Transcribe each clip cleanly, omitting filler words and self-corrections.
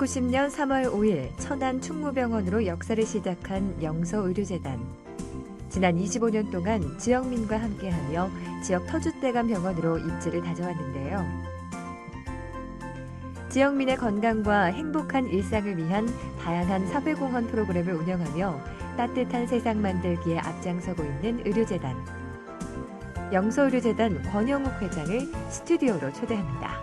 1990년 3월 5일 천안 충무병원으로 역사를 시작한 영서의료재단. 지난 25년 동안 지역민과 함께하며 지역 터줏대감 병원으로 입지를 다져왔는데요. 지역민의 건강과 행복한 일상을 위한 다양한 사회공헌 프로그램을 운영하며 따뜻한 세상 만들기에 앞장서고 있는 의료재단. 영서의료재단 권영욱 회장을 스튜디오로 초대합니다.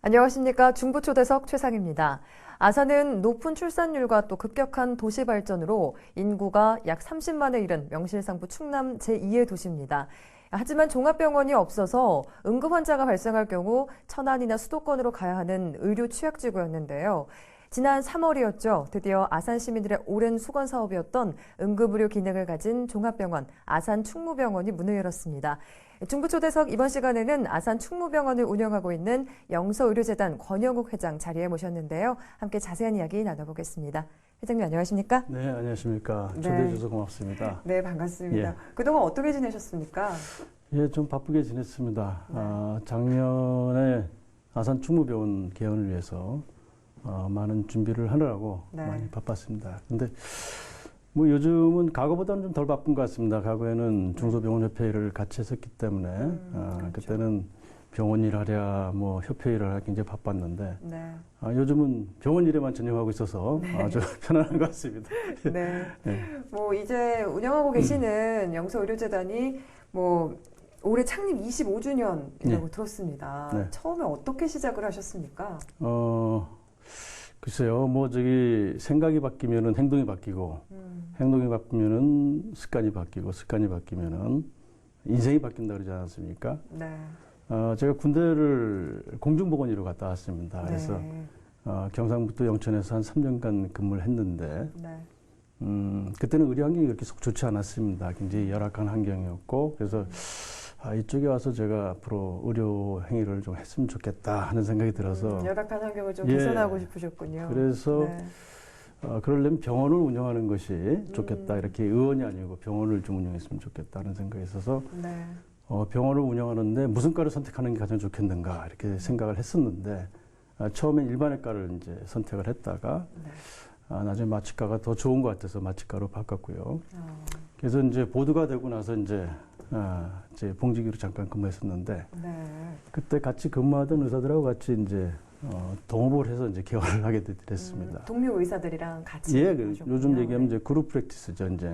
안녕하십니까. 중부초대석 최상입니다. 아산은 높은 출산율과 또 급격한 도시 발전으로 인구가 약 30만에 이른 명실상부 충남 제2의 도시입니다. 하지만 종합병원이 없어서 응급 환자가 발생할 경우 천안이나 수도권으로 가야 하는 의료 취약지구였는데요. 지난 3월이었죠. 드디어 아산 시민들의 오랜 수건 사업이었던 응급의료 기능을 가진 종합병원 아산 충무병원이 문을 열었습니다. 중부초대석 이번 시간에는 아산 충무병원을 운영하고 있는 영서의료재단 권영욱 회장 자리에 모셨는데요. 함께 자세한 이야기 나눠보겠습니다. 회장님 안녕하십니까? 네, 안녕하십니까. 초대해 주셔서 고맙습니다. 네, 반갑습니다. 예. 그동안 어떻게 지내셨습니까? 예, 좀 바쁘게 지냈습니다. 작년에 아산 충무병원 개원을 위해서 많은 준비를 하느라고 많이 바빴습니다. 근데 뭐 요즘은 과거보다는 좀 덜 바쁜 것 같습니다. 과거에는 중소병원협회를 같이 했었기 때문에 그렇죠. 그때는 병원 일하랴 뭐 협회 일을 하기 굉장히 바빴는데 요즘은 병원 일에만 전념하고 있어서 아주 편안한 것 같습니다. 네. 뭐 이제 운영하고 계시는 영서의료재단이 뭐 올해 창립 25주년이라고 들었습니다. 네. 처음에 어떻게 시작을 하셨습니까? 글쎄요, 뭐 생각이 바뀌면은 행동이 바뀌고, 행동이 바뀌면은 습관이 바뀌고, 습관이 바뀌면은 인생이 바뀐다 그러지 않았습니까? 네. 제가 군대를 공중보건의로 갔다 왔습니다. 그래서 경상북도 영천에서 한 3년간 근무를 했는데, 그때는 의료 환경이 그렇게 속 좋지 않았습니다. 굉장히 열악한 환경이었고, 그래서 이쪽에 와서 제가 앞으로 의료 행위를 좀 했으면 좋겠다 하는 생각이 들어서 열악한 환경을 좀 개선하고 싶으셨군요. 그래서 그러려면 병원을 운영하는 것이 좋겠다. 이렇게 의원이 아니고 병원을 좀 운영했으면 좋겠다 하는 생각이 있어서 병원을 운영하는데 무슨 과를 선택하는 게 가장 좋겠는가 이렇게 생각을 했었는데 처음엔 일반외과를 이제 선택을 했다가 나중에 마취과가 더 좋은 것 같아서 마취과로 바꿨고요. 그래서 이제 보두가 되고 나서 이제 봉직위로 잠깐 근무했었는데 그때 같이 근무하던 의사들하고 같이 이제 동업을 해서 이제 개원을 하게 됐습니다. 동료 의사들이랑 같이. 예, 요즘 얘기하면 이제 그룹 프랙티스죠, 이제.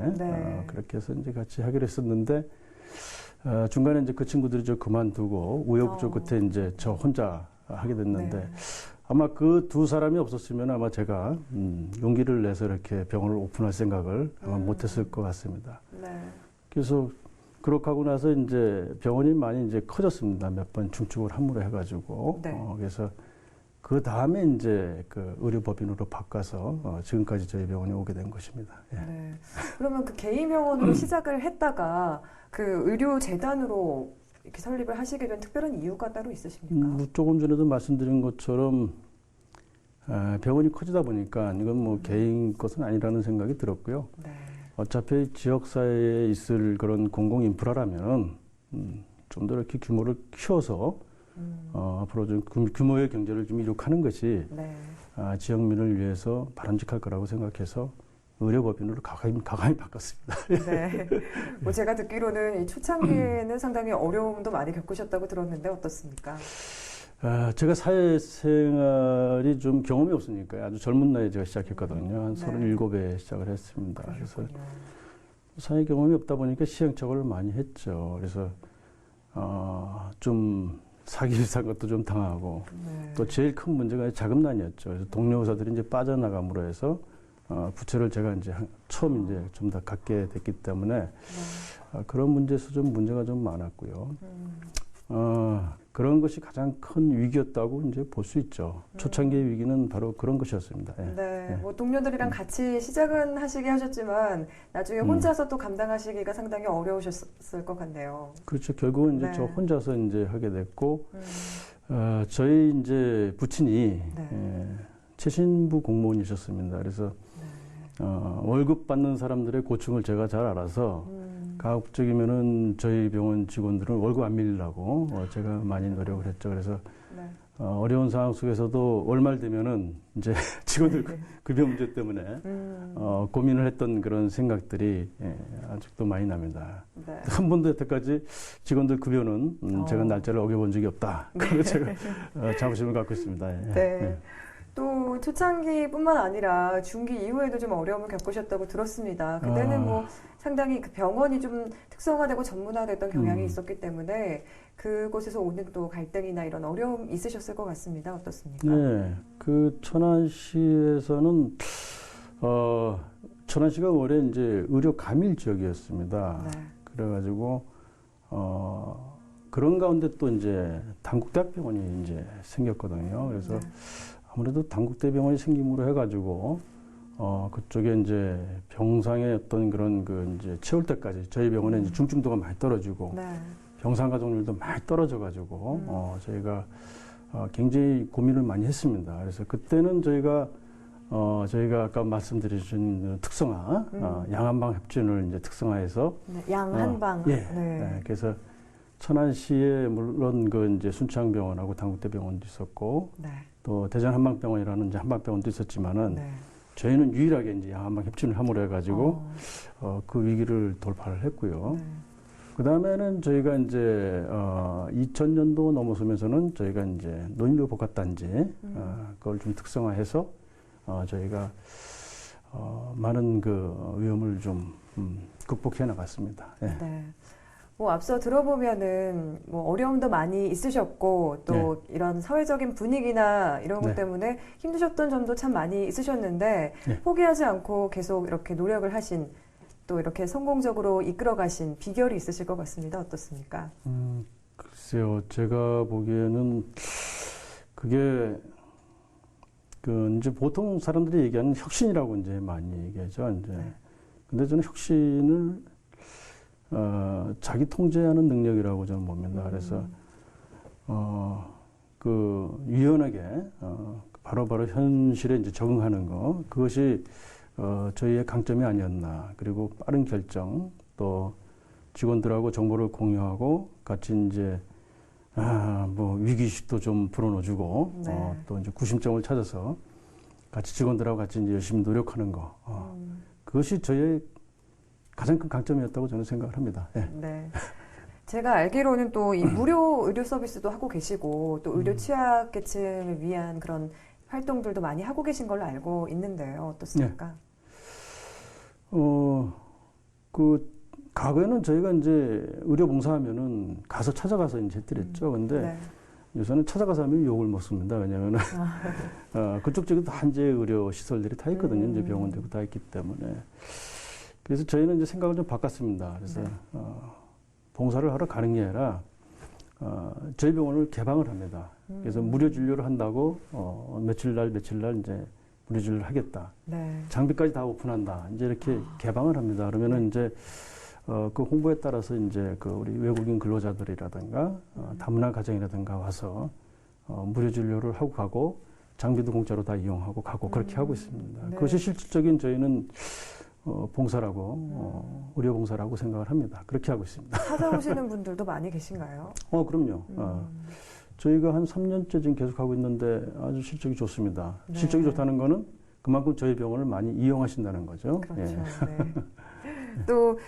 그렇게 해서 이제 같이 하기로 했었는데 중간에 이제 그 친구들이 저 그만두고 우여곡절 끝에 이제 저 혼자 하게 됐는데 아마 그 두 사람이 없었으면 아마 제가 용기를 내서 이렇게 병원을 오픈할 생각을 아마 못했을 것 같습니다. 그래서 그렇게 하고 나서 이제 병원이 많이 이제 커졌습니다. 몇 번 중축을 함으로 해가지고. 그래서 그 다음에 이제 그 의료법인으로 바꿔서 지금까지 저희 병원에 오게 된 것입니다. 예. 그러면 그 개인 병원으로 시작을 했다가 그 의료재단으로 이렇게 설립을 하시게 된 특별한 이유가 따로 있으십니까? 조금 전에도 말씀드린 것처럼 병원이 커지다 보니까 이건 뭐 개인 것은 아니라는 생각이 들었고요. 어차피 지역사회에 있을 그런 공공 인프라라면 좀 더 이렇게 규모를 키워서 앞으로 좀 규모의 경제를 좀 이룩하는 것이 지역민을 위해서 바람직할 거라고 생각해서 의료법인으로 가감히 바꿨습니다. 뭐 제가 듣기로는 이 초창기에는 상당히 어려움도 많이 겪으셨다고 들었는데 어떻습니까? 제가 사회생활이 좀 경험이 없으니까 아주 젊은 나이에 제가 시작했거든요. 한 37에 시작을 했습니다. 그래서 사회 경험이 없다 보니까 시행착오를 많이 했죠. 그래서 좀 사기 비슷한 것도 좀 당하고 또 제일 큰 문제가 자금난이었죠. 그래서 동료 의사들이 이제 빠져나감으로 해서 부채를 제가 이제 처음 이제 좀 더 갖게 됐기 때문에 그런 문제에서 좀 문제가 좀 많았고요. 그런 것이 가장 큰 위기였다고 이제 볼 수 있죠. 초창기의 위기는 바로 그런 것이었습니다. 뭐 동료들이랑 같이 시작은 하시게 하셨지만 나중에 혼자서 또 감당하시기가 상당히 어려우셨을 것 같네요. 그렇죠. 결국은 이제 저 혼자서 이제 하게 됐고, 저희 이제 부친이 최신부 공무원이셨습니다. 그래서 월급 받는 사람들의 고충을 제가 잘 알아서 가급적이면은 저희 병원 직원들은 월급 안 밀리려고 제가 많이 노력을 했죠. 그래서 어려운 상황 속에서도 월말 되면은 이제 직원들 급여 문제 때문에 고민을 했던 그런 생각들이 아직도 많이 납니다. 네. 한 번도 여태까지 직원들 급여는 제가 날짜를 어겨본 적이 없다. 그리고 제가 자부심을 갖고 있습니다. 예. 네. 또 초창기뿐만 아니라 중기 이후에도 좀 어려움을 겪으셨다고 들었습니다. 그때는 뭐 상당히 그 병원이 좀 특성화되고 전문화됐던 경향이 있었기 때문에 그곳에서 오는 또 갈등이나 이런 어려움 있으셨을 것 같습니다. 어떻습니까? 네, 그 천안시에서는 천안시가 원래 이제 의료 가밀 지역이었습니다. 네. 그래가지고 그런 가운데 또 이제 단국대학병원이 이제 생겼거든요. 그래서 네. 아무래도 단국대병원이 생김으로 해가지고 그쪽에 이제 병상의 어떤 그런 그 이제 채울 때까지 저희 병원에 이제 중증도가 많이 떨어지고 네. 병상 가동률도 많이 떨어져가지고 저희가 굉장히 고민을 많이 했습니다. 그래서 그때는 저희가 아까 말씀드린 특성화 양한방 협진을 이제 특성화해서 네. 양한방. 예. 네. 네. 그래서 천안시에 물론 그 이제 순창병원하고 단국대병원도 있었고 네. 또 대전 한방병원이라는 이제 한방병원도 있었지만은 네. 저희는 유일하게 이제 양한방 협진을 함으로 해가지고 그 위기를 돌파를 했고요. 네. 그 다음에는 저희가 이제 2000년도 넘어서면서는 저희가 이제 노인료 복합단지 그걸 좀 특성화해서 저희가 많은 그 위험을 좀 극복해 나갔습니다. 예. 네. 뭐 앞서 들어보면은 뭐 어려움도 많이 있으셨고 또 이런 사회적인 분위기나 이런 것 네. 때문에 힘드셨던 점도 참 많이 있으셨는데 네. 포기하지 않고 계속 이렇게 노력을 하신 또 이렇게 성공적으로 이끌어 가신 비결이 있으실 것 같습니다. 어떻습니까? 글쎄요, 제가 보기에는 그게 그 이제 보통 사람들이 얘기하는 혁신이라고 이제 많이 얘기하죠. 이제 네. 근데 저는 혁신을 자기 통제하는 능력이라고 저는 봅니다. 그래서 그 유연하게 바로바로 현실에 이제 적응하는 거 그것이 저희의 강점이 아니었나. 그리고 빠른 결정, 또 직원들하고 정보를 공유하고 같이 이제 뭐 위기의식도 좀 불어넣어주고 네. 또 이제 구심점을 찾아서 같이 직원들하고 같이 이제 열심히 노력하는 거 그것이 저희의 가장 큰 강점이었다고 저는 생각을 합니다. 예. 네. 제가 알기로는 또 이 무료 의료 서비스도 하고 계시고 또 의료 취약계층을 위한 그런 활동들도 많이 하고 계신 걸로 알고 있는데요. 어떻습니까? 그 과거에는 저희가 이제 의료 봉사하면은 가서 찾아가서 이제 했더랬죠. 근데 네. 요새는 찾아가서 하면 욕을 먹습니다. 왜냐면은 그쪽 쪽에 다 한제 의료 시설들이 다 있거든요. 이제 병원들도 다 있기 때문에. 그래서 저희는 이제 생각을 좀 바꿨습니다. 그래서 네. 봉사를 하러 가는 게 아니라 저희 병원을 개방을 합니다. 그래서 무료 진료를 한다고 며칠 날 이제 무료 진료를 하겠다. 네. 장비까지 다 오픈한다. 이제 이렇게 개방을 합니다. 그러면은 이제 그 홍보에 따라서 이제 그 우리 외국인 근로자들이라든가 다문화 가정이라든가 와서 무료 진료를 하고 가고 장비도 공짜로 다 이용하고 가고 그렇게 하고 있습니다. 네. 그것이 실질적인 저희는 봉사라고 의료 봉사라고 생각을 합니다. 그렇게 하고 있습니다. 찾아오시는 분들도 많이 계신가요? 그럼요. 저희가 한 3년째 지금 계속 하고 있는데 아주 실적이 좋습니다. 네. 실적이 좋다는 거는 그만큼 저희 병원을 많이 이용하신다는 거죠. 그렇죠. 예. 네. 또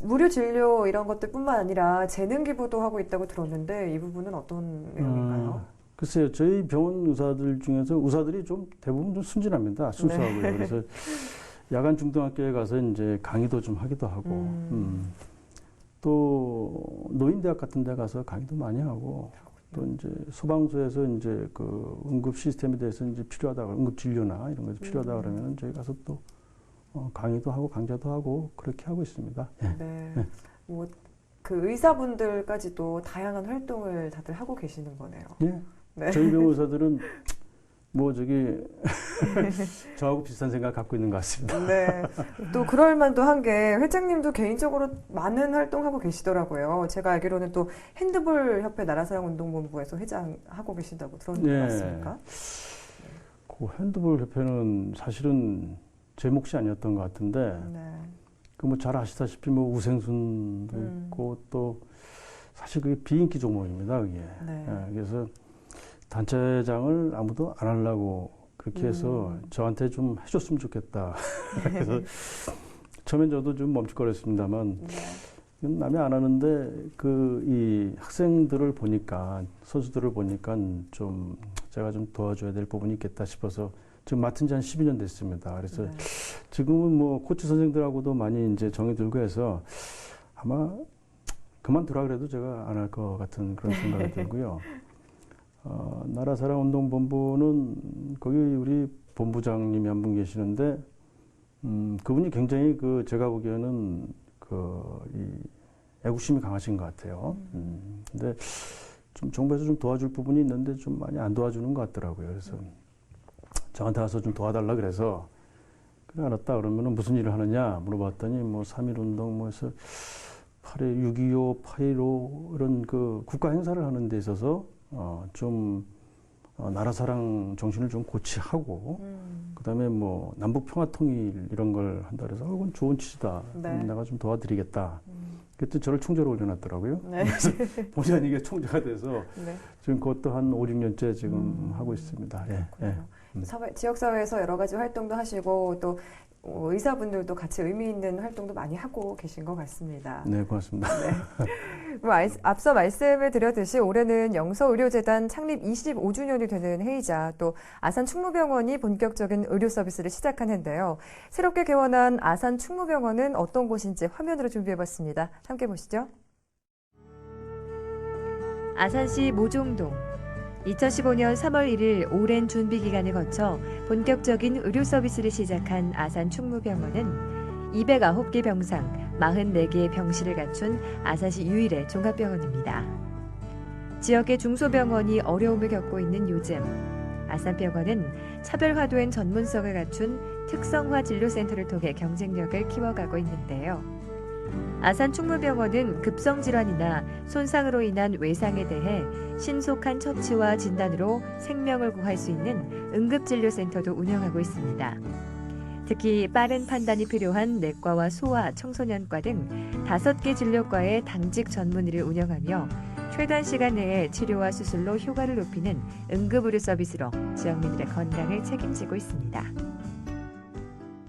무료 진료 이런 것들뿐만 아니라 재능 기부도 하고 있다고 들었는데 이 부분은 어떤 내용인가요? 글쎄요, 저희 병원 의사들 중에서 의사들이 좀 대부분 좀 순진합니다. 순수하고요. 네. 그래서 야간 중등학교에 가서 이제 강의도 좀 하기도 하고, 또 노인대학 같은 데 가서 강의도 많이 하고, 또 이제 소방서에서 이제 그 응급 시스템에 대해서 이제 필요하다, 응급 진료나 이런 것이 필요하다 그러면 저희 가서 또 강의도 하고 강좌도 하고 그렇게 하고 있습니다. 예. 네. 뭐 그 의사분들까지도 다양한 활동을 다들 하고 계시는 거네요. 예. 네. 저희 병원 의사들은 뭐 저하고 비슷한 생각 갖고 있는 것 같습니다. 네. 또 그럴 만도 한 게 회장님도 개인적으로 많은 활동하고 계시더라고요. 제가 알기로는 또 핸드볼 협회 나라사랑운동본부에서 회장하고 계신다고 들었는데 맞습니까? 그 핸드볼 협회는 사실은 제 몫이 아니었던 것 같은데 네. 그 뭐 잘 아시다시피 뭐 우생순도 있고 또 사실 그게 비인기 종목입니다. 그게. 네. 그래서 단체장을 아무도 안 하려고 그렇게 해서 저한테 좀 해줬으면 좋겠다. 그래서 처음엔 저도 좀 멈칫거렸습니다만 남이 안 하는데 이 학생들을 보니까 선수들을 보니까 좀 제가 좀 도와줘야 될 부분이 있겠다 싶어서 지금 맡은 지 한 12년 됐습니다. 그래서 지금은 뭐 코치 선생들하고도 많이 이제 정이 들고 해서 아마 그만두라 그래도 제가 안 할 것 같은 그런 생각이 들고요. 나라사랑운동본부는 거기 우리 본부장님이 한 분 계시는데 그분이 굉장히 제가 보기에는 이 애국심이 강하신 것 같아요. 근데 좀 정부에서 좀 도와줄 부분이 있는데 좀 많이 안 도와주는 것 같더라고요. 그래서 저한테 와서 좀 도와달라 그래서 그래 알았다 그러면은 무슨 일을 하느냐 물어봤더니 뭐 3.1운동 뭐 해서 6.25, 8.15 이런 국가 행사를 하는 데 있어서 나라사랑 정신을 좀 고취하고 그다음에 뭐 남북 평화 통일 이런 걸 한다 그래서 그건 좋은 취지다. 네. 내가 좀 도와드리겠다. 그때 저를 총재로 올려놨더라고요. 네. 그래서 본의 아니게 총재가 돼서 네. 지금 그것도 한 5, 6년째 지금 하고 있습니다. 예, 예. 지역사회에서 여러 가지 활동도 하시고 또 의사분들도 같이 의미 있는 활동도 많이 하고 계신 것 같습니다. 네, 고맙습니다. 네. 앞서 말씀을 드렸듯이 올해는 영서의료재단 창립 25주년이 되는 해이자 또 아산충무병원이 본격적인 의료 서비스를 시작한 해인데요. 새롭게 개원한 아산충무병원은 어떤 곳인지 화면으로 준비해봤습니다. 함께 보시죠. 아산시 모종동. 2015년 3월 1일 오랜 준비 기간을 거쳐 본격적인 의료 서비스를 시작한 아산충무병원은 209개 병상, 44개의 병실을 갖춘 아산시 유일의 종합병원입니다. 지역의 중소병원이 어려움을 겪고 있는 요즘, 아산병원은 차별화된 전문성을 갖춘 특성화 진료센터를 통해 경쟁력을 키워가고 있는데요. 아산충무병원은 급성질환이나 손상으로 인한 외상에 대해 신속한 처치와 진단으로 생명을 구할 수 있는 응급진료센터도 운영하고 있습니다. 특히 빠른 판단이 필요한 내과와 소아, 청소년과 등 5개 진료과의 당직 전문의를 운영하며 최단 시간 내에 치료와 수술로 효과를 높이는 응급의료 서비스로 지역민들의 건강을 책임지고 있습니다.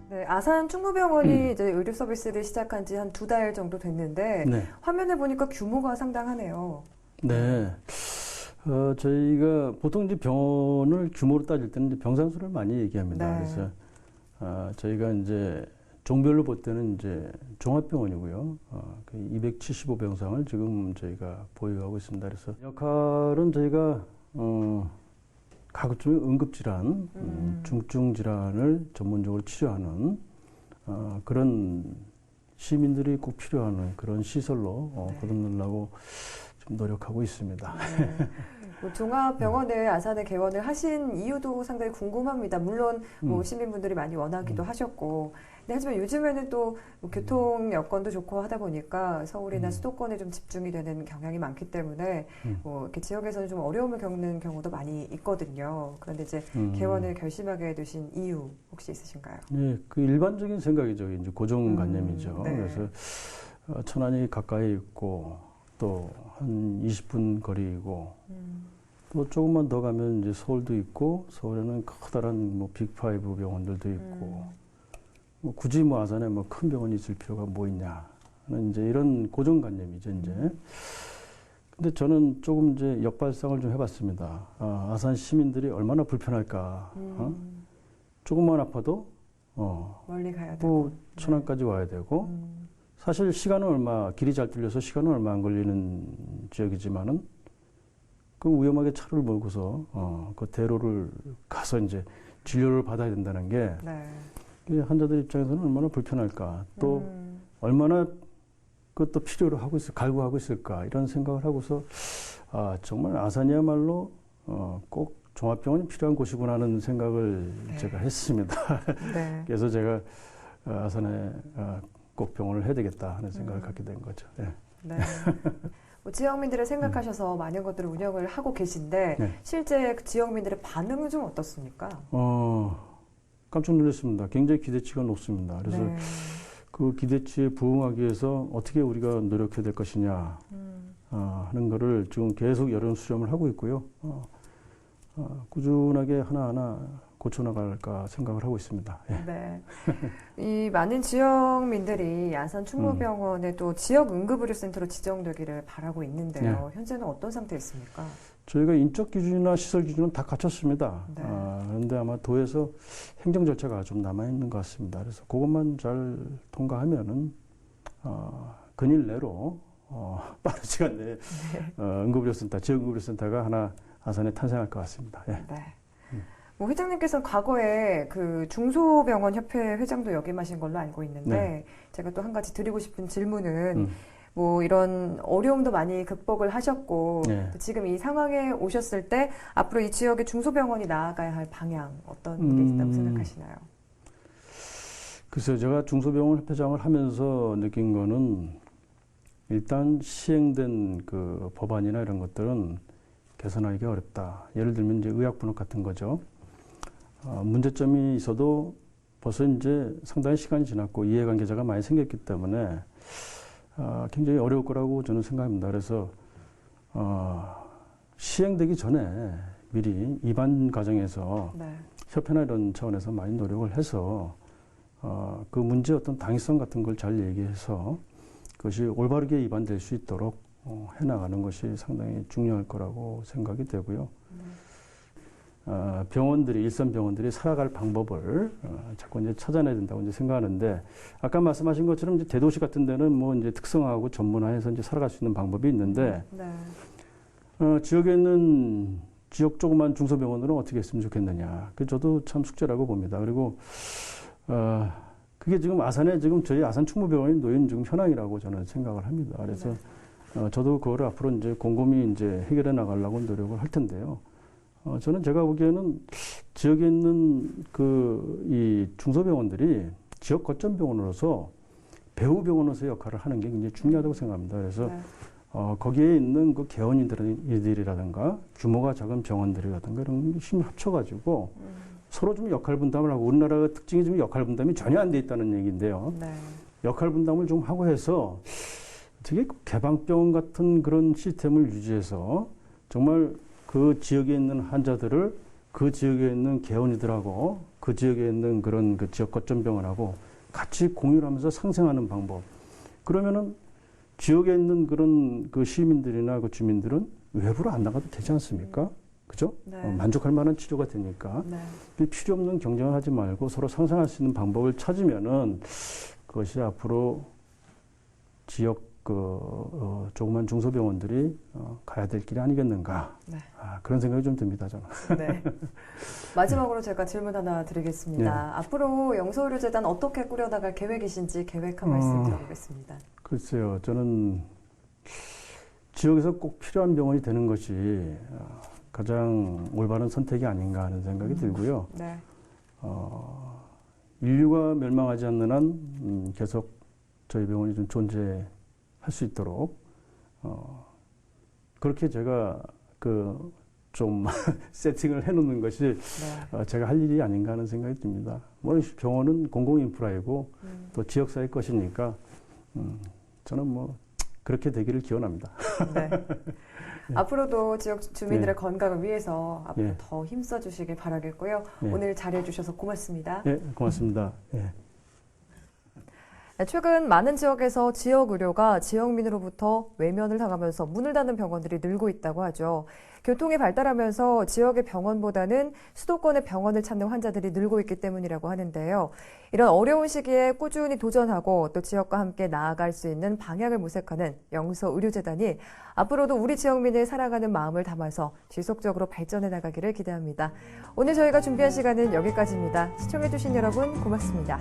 네, 아산충무병원이 이제 의료 서비스를 시작한 지 한 2달 정도 됐는데 네. 화면에 보니까 규모가 상당하네요. 네. 저희가 보통 이제 병원을 규모로 따질 때는 이제 병상수를 많이 얘기합니다. 네. 그래서 저희가 이제 종별로 볼 때는 이제 종합병원이고요. 275병상을 지금 저희가 보유하고 있습니다. 그래서 역할은 저희가 가급적 응급질환, 중증질환을 전문적으로 치료하는 그런 시민들이 꼭 필요하는 그런 시설로 거듭내려고 좀 노력하고 있습니다. 네. 종합병원을 아산에 개원을 하신 이유도 상당히 궁금합니다. 물론 시민분들이 많이 원하기도 하셨고, 네, 하지만 요즘에는 또 교통 여건도 좋고 하다 보니까 서울이나 수도권에 좀 집중이 되는 경향이 많기 때문에 이렇게 지역에서는 좀 어려움을 겪는 경우도 많이 있거든요. 그런데 이제 개원을 결심하게 되신 이유 혹시 있으신가요? 네, 그 일반적인 생각이죠. 이제 고정관념이죠. 네. 그래서 천안이 가까이 있고 또 한 20분 거리이고 또 조금만 더 가면 이제 서울도 있고 서울에는 커다란 뭐 빅5 병원들도 있고 뭐 굳이 뭐 아산에 뭐 큰 병원이 있을 필요가 뭐 있냐는 이제 이런 고정관념이죠. 이제 근데 저는 조금 이제 역발상을 좀 해봤습니다. 아산 시민들이 얼마나 불편할까. 조금만 아파도 멀리 가야 되고 뭐 천안까지 와야 되고 사실 시간은 길이 잘 뚫려서 시간은 얼마 안 걸리는 지역이지만은 그 위험하게 차를 몰고서 그 대로를 가서 이제 진료를 받아야 된다는 게 네. 환자들 입장에서는 얼마나 불편할까. 또 얼마나 그것도 필요로 하고 갈구하고 있을까 이런 생각을 하고서 정말 아산이야말로 꼭 종합병원이 필요한 곳이구나 하는 생각을 제가 했습니다. 네. 그래서 제가 아산에 꼭 병원을 해야 되겠다 하는 생각을 갖게 된 거죠. 네. 네. 지역민들을 생각하셔서 많은 것들을 운영을 하고 계신데 네. 실제 지역민들의 반응은 좀 어떻습니까? 깜짝 놀랐습니다. 굉장히 기대치가 높습니다. 그래서 네. 그 기대치에 부응하기 위해서 어떻게 우리가 노력해야 될 것이냐 하는 거를 지금 계속 여론 수렴을 하고 있고요. 꾸준하게 하나하나 고쳐나갈까 생각을 하고 있습니다. 예. 네. 이 많은 지역민들이 아산 충무병원에 또 지역 응급의료센터로 지정되기를 바라고 있는데요. 현재는 어떤 상태에 있습니까? 저희가 인적 기준이나 시설 기준은 다 갖췄습니다. 네. 그런데 아마 도에서 행정 절차가 좀 남아있는 것 같습니다. 그래서 그것만 잘 통과하면은, 근일 내로, 빠른 시간 내에, 응급의료센터, 지역 응급의료센터가 하나 아산에 탄생할 것 같습니다. 예. 네. 뭐 회장님께서는 과거에 그 중소병원협회 회장도 역임하신 걸로 알고 있는데, 제가 또 한 가지 드리고 싶은 질문은, 뭐 이런 어려움도 많이 극복을 하셨고 또 지금 이 상황에 오셨을 때 앞으로 이 지역의 중소병원이 나아가야 할 방향 어떤 게 있다고 생각하시나요? 글쎄요, 제가 중소병원 협회장을 하면서 느낀 거는 일단 시행된 그 법안이나 이런 것들은 개선하기가 어렵다. 예를 들면 이제 의약분업 같은 거죠. 문제점이 있어도 벌써 이제 상당히 시간이 지났고 이해관계자가 많이 생겼기 때문에 굉장히 어려울 거라고 저는 생각합니다. 그래서 시행되기 전에 미리 입안 과정에서 협회나 이런 차원에서 많이 노력을 해서 그 문제의 어떤 당위성 같은 걸 잘 얘기해서 그것이 올바르게 입안될 수 있도록 해나가는 것이 상당히 중요할 거라고 생각이 되고요. 병원들이, 일선 병원들이 살아갈 방법을 자꾸 이제 찾아내야 된다고 이제 생각하는데, 아까 말씀하신 것처럼 이제 대도시 같은 데는 뭐 이제 특성화하고 전문화해서 이제 살아갈 수 있는 방법이 있는데, 지역에 있는 지역 조그만 중소병원들은 어떻게 했으면 좋겠느냐. 그 저도 참 숙제라고 봅니다. 그리고, 그게 지금 아산에 지금 저희 아산 충무병원이 놓인 지금 현황이라고 저는 생각을 합니다. 그래서, 저도 그거를 앞으로 이제 곰곰이 이제 해결해 나가려고 노력을 할 텐데요. 저는 제가 보기에는 지역에 있는 이 중소병원들이 지역 거점 병원으로서 배후 병원으로서의 역할을 하는 게 굉장히 중요하다고 생각합니다. 그래서 거기에 있는 그 개원이들이라든가 규모가 작은 병원들이라든가 이런 힘을 합쳐가지고 서로 좀 역할 분담을 하고, 우리나라의 특징이 좀 역할 분담이 전혀 안 돼 있다는 얘기인데요. 역할 분담을 좀 하고 해서 되게 개방병원 같은 그런 시스템을 유지해서 정말 그 지역에 있는 환자들을 그 지역에 있는 개원이들하고 그 지역에 있는 그런 그 지역 거점 병원하고 같이 공유를 하면서 상생하는 방법. 그러면은 지역에 있는 그런 그 시민들이나 그 주민들은 외부로 안 나가도 되지 않습니까? 그죠? 만족할 만한 치료가 되니까. 필요 없는 경쟁을 하지 말고 서로 상생할 수 있는 방법을 찾으면은 그것이 앞으로 지역 조그만 중소병원들이 가야 될 길이 아니겠는가. 그런 생각이 좀 듭니다, 저는. 마지막으로 제가 질문 하나 드리겠습니다. 앞으로 영서의료재단 어떻게 꾸려나갈 계획이신지 계획 한 말씀 들어보겠습니다. 글쎄요, 저는 지역에서 꼭 필요한 병원이 되는 것이 가장 올바른 선택이 아닌가 하는 생각이 들고요. 인류가 멸망하지 않는 한 계속 저희 병원이 좀 존재할 수 있도록 그렇게 제가 좀 세팅을 해놓는 것이 제가 할 일이 아닌가 하는 생각이 듭니다. 뭐 병원은 공공인프라이고 또 지역사회 것이니까 저는 뭐 그렇게 되기를 기원합니다. 앞으로도 지역 주민들의 건강을 위해서 앞으로 더 힘써 주시길 바라겠고요. 오늘 자리해 주셔서 고맙습니다. 고맙습니다. 최근 많은 지역에서 지역 의료가 지역민으로부터 외면을 당하면서 문을 닫는 병원들이 늘고 있다고 하죠. 교통이 발달하면서 지역의 병원보다는 수도권의 병원을 찾는 환자들이 늘고 있기 때문이라고 하는데요. 이런 어려운 시기에 꾸준히 도전하고 또 지역과 함께 나아갈 수 있는 방향을 모색하는 영서의료재단이 앞으로도 우리 지역민을 사랑하는 마음을 담아서 지속적으로 발전해 나가기를 기대합니다. 오늘 저희가 준비한 시간은 여기까지입니다. 시청해주신 여러분 고맙습니다.